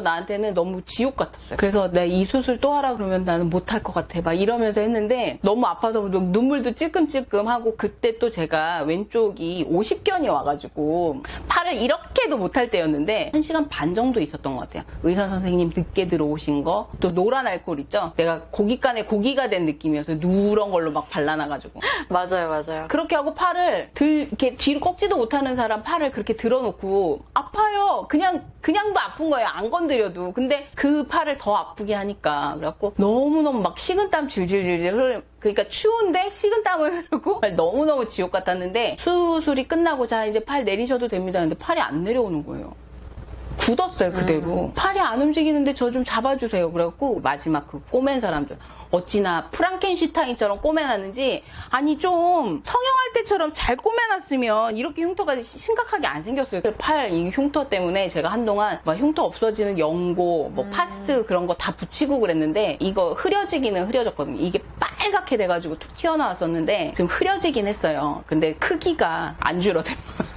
나한테는 너무 지옥 같았어요. 그래서 내가 이 수술 또 하라 그러면 나는 못할 것 같아 막 이러면서 했는데 너무 아파서 눈물도 찔끔찔끔하고 그때 또 제가 왼쪽이 50견이 와가지고 팔을 이렇게도 못할 때였는데 1시간 반 정도 있었던 것 같아요. 의사 선생님 늦게 들어오신 거, 또 노란 알코올 있죠? 내가 고깃간에 고기가 된 느낌이어서 누런 걸로 막 발라놔가지고 맞아요. 그렇게 하고 팔을 이렇게 뒤로 꺾지도 못하는 사람 팔을 그렇게 들어놓고 아파요. 그냥도 아픈 거예요. 안 건드려도. 근데 그 팔을 더 아프게 하니까 그래갖고 너무너무 막 식은땀 질질질질 그러니까 추운데 식은땀을 흐르고 너무너무 지옥 같았는데 수술이 끝나고 자 이제 팔 내리셔도 됩니다. 근데 팔이 안 내려오는 거예요. 굳었어요 그대로. 팔이 안 움직이는데 저 좀 잡아주세요. 그래갖고 마지막 그 꼬맨 사람들 어찌나 프랑켄슈타인처럼 꼬매놨는지 아니 좀 성형할 때처럼 잘 꼬매놨으면 이렇게 흉터가 심각하게 안 생겼어요. 팔 이 흉터 때문에 제가 한동안 막 흉터 없어지는 연고 뭐 파스 그런 거 다 붙이고 그랬는데 이거 흐려지기는 흐려졌거든요. 이게 빨갛게 돼가지고 툭 튀어나왔었는데 지금 흐려지긴 했어요. 근데 크기가 안 줄어들어요.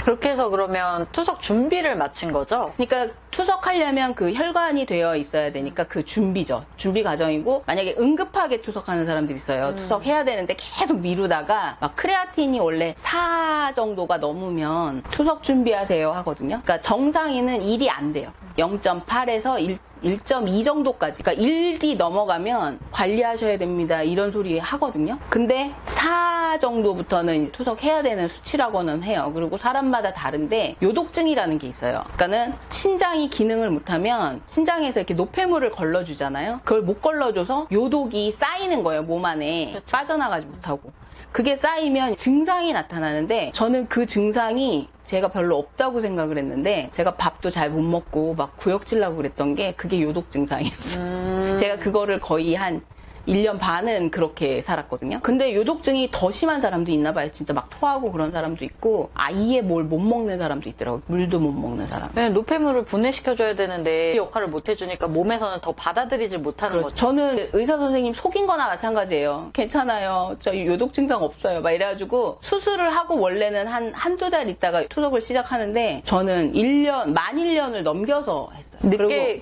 그렇게 해서 그러면 투석 준비를 마친 거죠? 그러니까 투석하려면 그 혈관이 되어 있어야 되니까 그 준비죠. 준비 과정이고 만약에 응급하게 투석하는 사람들이 있어요. 투석해야 되는데 계속 미루다가 막 크레아틴이 원래 4 정도가 넘으면 투석 준비하세요 하거든요. 그러니까 정상인은 1이 안 돼요. 0.8에서 1.2 정도까지. 그러니까 1이 넘어가면 관리하셔야 됩니다. 이런 소리 하거든요. 근데 4 정도부터는 이제 투석해야 되는 수치라고는 해요. 그리고 사람마다 다른데 요독증이라는 게 있어요. 그러니까는 신장이 기능을 못하면 신장에서 이렇게 노폐물을 걸러주잖아요. 그걸 못 걸러줘서 요독이 쌓이는 거예요. 몸 안에. 그렇죠. 빠져나가지 못하고. 그게 쌓이면 증상이 나타나는데 저는 그 증상이 제가 별로 없다고 생각을 했는데 제가 밥도 잘 못 먹고 막 구역질 나고 그랬던 게 그게 요독 증상이었어요. 제가 그거를 거의 한 1년 반은 그렇게 살았거든요. 근데 요독증이 더 심한 사람도 있나 봐요. 진짜 막 토하고 그런 사람도 있고 아예 뭘 못 먹는 사람도 있더라고요. 물도 못 먹는 사람. 왜냐면 노폐물을 분해시켜줘야 되는데 그 역할을 못 해주니까 몸에서는 더 받아들이질 못하는 그렇죠. 거죠. 저는 의사 선생님 속인 거나 마찬가지예요. 괜찮아요. 저 요독 증상 없어요. 막 이래가지고 수술을 하고 원래는 한두 달 있다가 투석을 시작하는데 저는 만 1년을 넘겨서 했어요.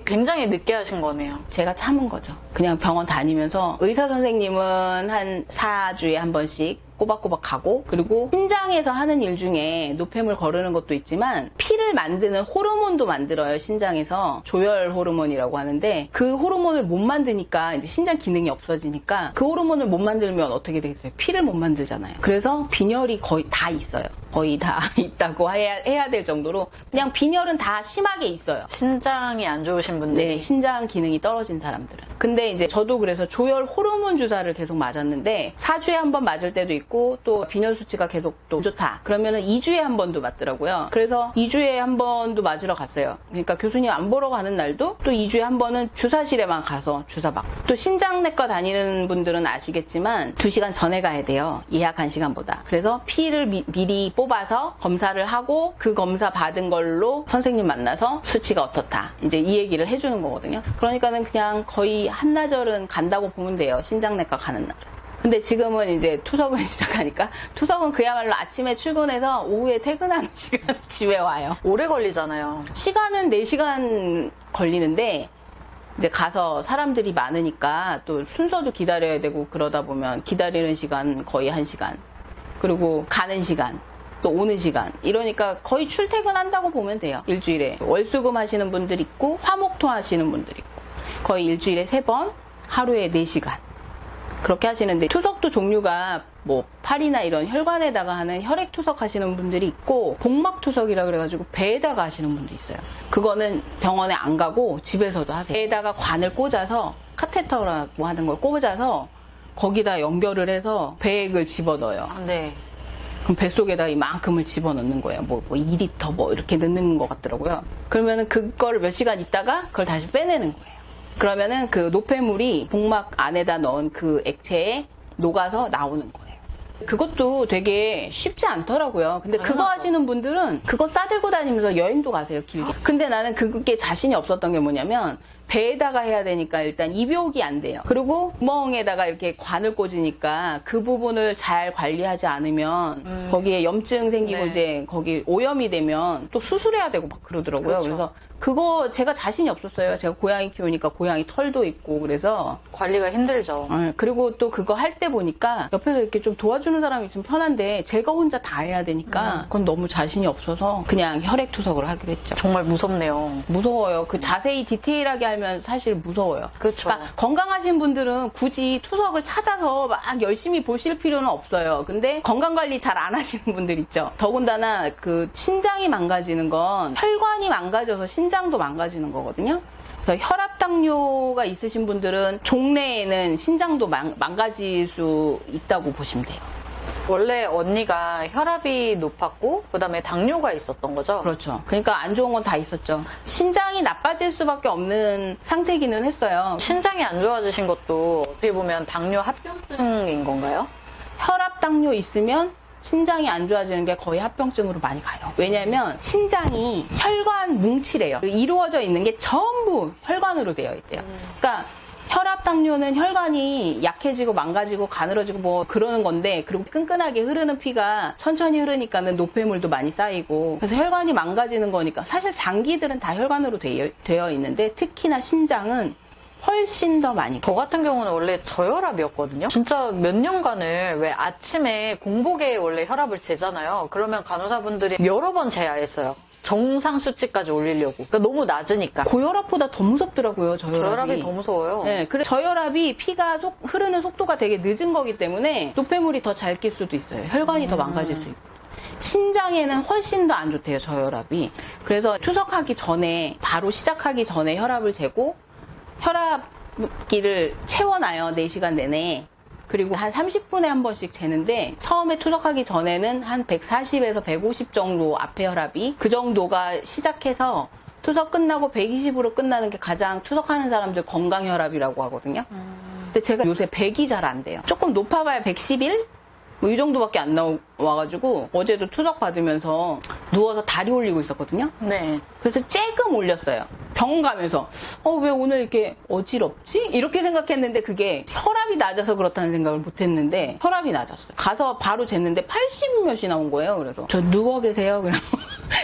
굉장히 늦게 하신 거네요. 제가 참은 거죠. 그냥 병원 다니면서 의사 선생님은 한 4주에 한 번씩 꼬박꼬박 가고 그리고 신장에서 하는 일 중에 노폐물 거르는 것도 있지만 피를 만드는 호르몬도 만들어요. 신장에서 조혈 호르몬이라고 하는데 그 호르몬을 못 만드니까 이제 신장 기능이 없어지니까 그 호르몬을 못 만들면 어떻게 되겠어요? 피를 못 만들잖아요. 그래서 빈혈이 거의 다 있어요. 거의 다 있다고 해야 될 정도로 그냥 빈혈은 다 심하게 있어요. 신장이 안 좋으신 분들. 네, 신장 기능이 떨어진 사람들은. 근데 이제 저도 그래서 조혈 호르몬 주사를 계속 맞았는데 4주에 한 번 맞을 때도 있고 또 빈혈 수치가 계속 또 좋다. 그러면은 2주에 한 번도 맞더라고요. 그래서 2주에 한 번도 맞으러 갔어요. 그러니까 교수님 안 보러 가는 날도 또 2주에 한 번은 주사실에만 가서 주사 받고. 또 신장내과 다니는 분들은 아시겠지만 2시간 전에 가야 돼요. 예약한 시간보다. 그래서 피를 미리 뽑아서 검사를 하고 그 검사 받은 걸로 선생님 만나서 수치가 어떻다. 이제 이 얘기를 해주는 거거든요. 그러니까는 그냥 거의 한나절은 간다고 보면 돼요. 신장내과 가는 날. 근데 지금은 이제 투석을 시작하니까 투석은 그야말로 아침에 출근해서 오후에 퇴근하는 시간에 집에 와요. 오래 걸리잖아요. 시간은 4시간 걸리는데 이제 가서 사람들이 많으니까 또 순서도 기다려야 되고 그러다 보면 기다리는 시간 거의 1시간. 그리고 가는 시간. 또 오는 시간 이러니까 거의 출퇴근한다고 보면 돼요. 일주일에 월수금 하시는 분들 있고 화목토 하시는 분들 있고 거의 일주일에 3번 하루에 4시간 그렇게 하시는데 투석도 종류가 뭐 팔이나 이런 혈관에다가 하는 혈액 투석 하시는 분들이 있고 복막 투석이라 그래가지고 배에다가 하시는 분도 있어요. 그거는 병원에 안 가고 집에서도 하세요. 배에다가 관을 꽂아서 카테터라고 하는 걸 꽂아서 거기다 연결을 해서 배액을 집어넣어요. 네. 그럼 뱃속에다 이만큼을 집어넣는 거예요. 뭐 2리터 뭐 이렇게 넣는 것 같더라고요. 그러면은 그거를 몇 시간 있다가 그걸 다시 빼내는 거예요. 그러면은 그 노폐물이 복막 안에다 넣은 그 액체에 녹아서 나오는 거예요. 그것도 되게 쉽지 않더라고요. 근데 그거 하시는 분들은 그거 싸들고 다니면서 여행도 가세요, 길게. 근데 나는 그게 자신이 없었던 게 뭐냐면 배에다가 해야 되니까 일단 입욕이 안 돼요. 그리고 구멍에다가 이렇게 관을 꽂으니까 그 부분을 잘 관리하지 않으면 거기에 염증 생기고 네. 이제 거기 오염이 되면 또 수술해야 되고 막 그러더라고요. 그렇죠. 그래서 그거 제가 자신이 없었어요. 제가 고양이 키우니까 고양이 털도 있고 그래서 관리가 힘들죠. 그리고 또 그거 할 때 보니까 옆에서 이렇게 좀 도와주는 사람이 있으면 편한데 제가 혼자 다 해야 되니까 그건 너무 자신이 없어서 그냥 혈액투석을 하기로 했죠. 정말 무섭네요. 무서워요. 그 자세히 디테일하게 하면 사실 무서워요. 그렇죠. 그러니까 건강하신 분들은 굳이 투석을 찾아서 막 열심히 보실 필요는 없어요. 근데 건강관리 잘 안 하시는 분들 있죠. 더군다나 그 신장이 망가지는 건 혈관이 망가져서 신장도 망가지는 거거든요. 그래서 혈압 당뇨가 있으신 분들은 종래에는 신장도 망가질 수 있다고 보시면 돼요. 원래 언니가 혈압이 높았고 그다음에 당뇨가 있었던 거죠? 그렇죠. 그러니까 안 좋은 건 다 있었죠. 신장이 나빠질 수밖에 없는 상태기는 했어요. 신장이 안 좋아지신 것도 어떻게 보면 당뇨 합병증인 건가요? 혈압 당뇨 있으면 신장이 안 좋아지는 게 거의 합병증으로 많이 가요. 왜냐면 신장이 혈관 뭉치래요. 이루어져 있는 게 전부 혈관으로 되어 있대요. 그러니까 혈압 당뇨는 혈관이 약해지고 망가지고 가늘어지고 뭐 그러는 건데, 그리고 끈끈하게 흐르는 피가 천천히 흐르니까는 노폐물도 많이 쌓이고, 그래서 혈관이 망가지는 거니까. 사실 장기들은 다 혈관으로 되어 있는데 특히나 신장은 훨씬 더 많이. 저 같은 경우는 원래 저혈압이었거든요. 진짜 몇 년간을 왜 아침에 공복에 원래 혈압을 재잖아요. 그러면 간호사분들이 여러 번 재야 했어요. 정상 수치까지 올리려고. 그러니까 너무 낮으니까. 고혈압보다 더 무섭더라고요, 저혈압이. 저혈압이 더 무서워요. 네, 그래 저혈압이 피가 흐르는 속도가 되게 늦은 거기 때문에 노폐물이 더 잘 낄 수도 있어요. 혈관이 더 망가질 수 있고. 신장에는 훨씬 더 안 좋대요, 저혈압이. 그래서 투석하기 전에, 바로 시작하기 전에 혈압을 재고 혈압기를 채워놔요, 4시간 내내. 그리고 한 30분에 한 번씩 재는데, 처음에 투석하기 전에는 한 140에서 150 정도 앞에 혈압이, 그 정도가 시작해서 투석 끝나고 120으로 끝나는 게 가장 투석하는 사람들 건강 혈압이라고 하거든요. 근데 제가 요새 100이 잘 안 돼요. 조금 높아봐야 111? 뭐 이 정도밖에 안 나와가지고 어제도 투석 받으면서 누워서 다리 올리고 있었거든요. 네. 그래서 쬐끔 올렸어요. 병원 가면서 왜 오늘 이렇게 어지럽지? 이렇게 생각했는데 그게 혈압이 낮아서 그렇다는 생각을 못했는데 혈압이 낮았어요. 가서 바로 쟀는데 80 몇이 나온 거예요. 그래서 저 누워 계세요. 그럼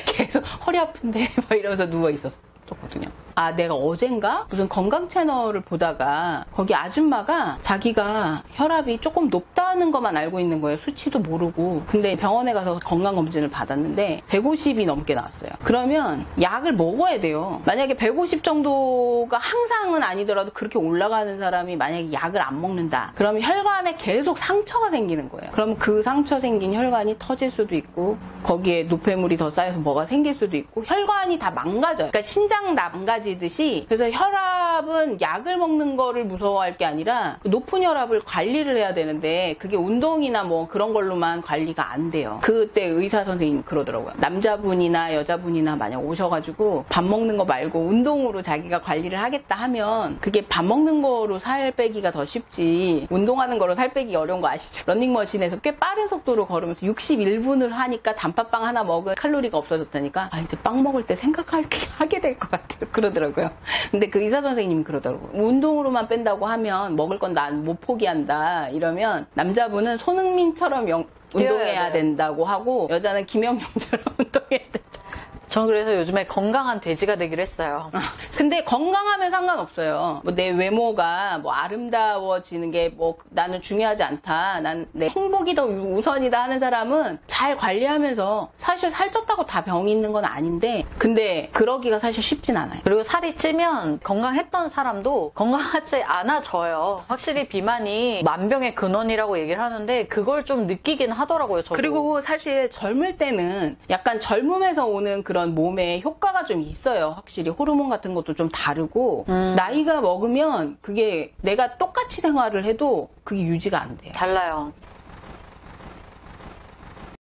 계속 허리 아픈데 막 이러면서 누워 있었거든요. 아, 내가 어젠가 무슨 건강 채널을 보다가 거기 아줌마가 자기가 혈압이 조금 높다는 것만 알고 있는 거예요. 수치도 모르고. 근데 병원에 가서 건강검진을 받았는데 150이 넘게 나왔어요. 그러면 약을 먹어야 돼요. 만약에 150 정도가 항상은 아니더라도 그렇게 올라가는 사람이 만약에 약을 안 먹는다. 그러면 혈관에 계속 상처가 생기는 거예요. 그럼 그 상처 생긴 혈관이 터질 수도 있고, 거기에 노폐물이 더 쌓여서 뭐가 생길 수도 있고, 혈관이 다 망가져요. 그러니까 신장 망가지듯이. 그래서 혈압은 약을 먹는 거를 무서워할 게 아니라 그 높은 혈압을 관리를 해야 되는데 그게 운동이나 뭐 그런 걸로만 관리가 안 돼요. 그때 의사 선생님 그러더라고요. 남자분이나 여자분이나 만약 오셔가지고 밥 먹는 거 말고 운동으로 자기가 관리를 하겠다 하면 그게 밥 먹는 거로 살 빼기가 더 쉽지 운동하는 거로 살 빼기 어려운 거 아시죠? 러닝머신에서 꽤 빠른 속도로 걸으면서 61분을 하니까 단팥빵 하나 먹은 칼로리가 없어졌다니까, 아, 이제 빵 먹을 때 생각하게 될 것 같아요. 그러더라고요. 근데 그 의사 선생님이 그러더라고요. 운동으로만 뺀다고 하면 먹을 건 난 못 포기한다. 이러면 남자분은 손흥민처럼 운동해야 된다고 하고, 여자는 김연경처럼 운동해야 된다. 전 그래서 요즘에 건강한 돼지가 되기로 했어요. 근데 건강하면 상관없어요. 뭐 내 외모가 뭐 아름다워지는 게 뭐 나는 중요하지 않다. 난 내 행복이 더 우선이다 하는 사람은 잘 관리하면서, 사실 살쪘다고 다 병이 있는 건 아닌데, 근데 그러기가 사실 쉽진 않아요. 그리고 살이 찌면 건강했던 사람도 건강하지 않아져요. 확실히 비만이 만병의 근원이라고 얘기를 하는데 그걸 좀 느끼긴 하더라고요, 저도. 그리고 사실 젊을 때는 약간 젊음에서 오는 그런 몸에 효과가 좀 있어요. 확실히 호르몬 같은 것도 좀 다르고, 나이가 먹으면 그게 내가 똑같이 생활을 해도 그게 유지가 안 돼요. 달라요.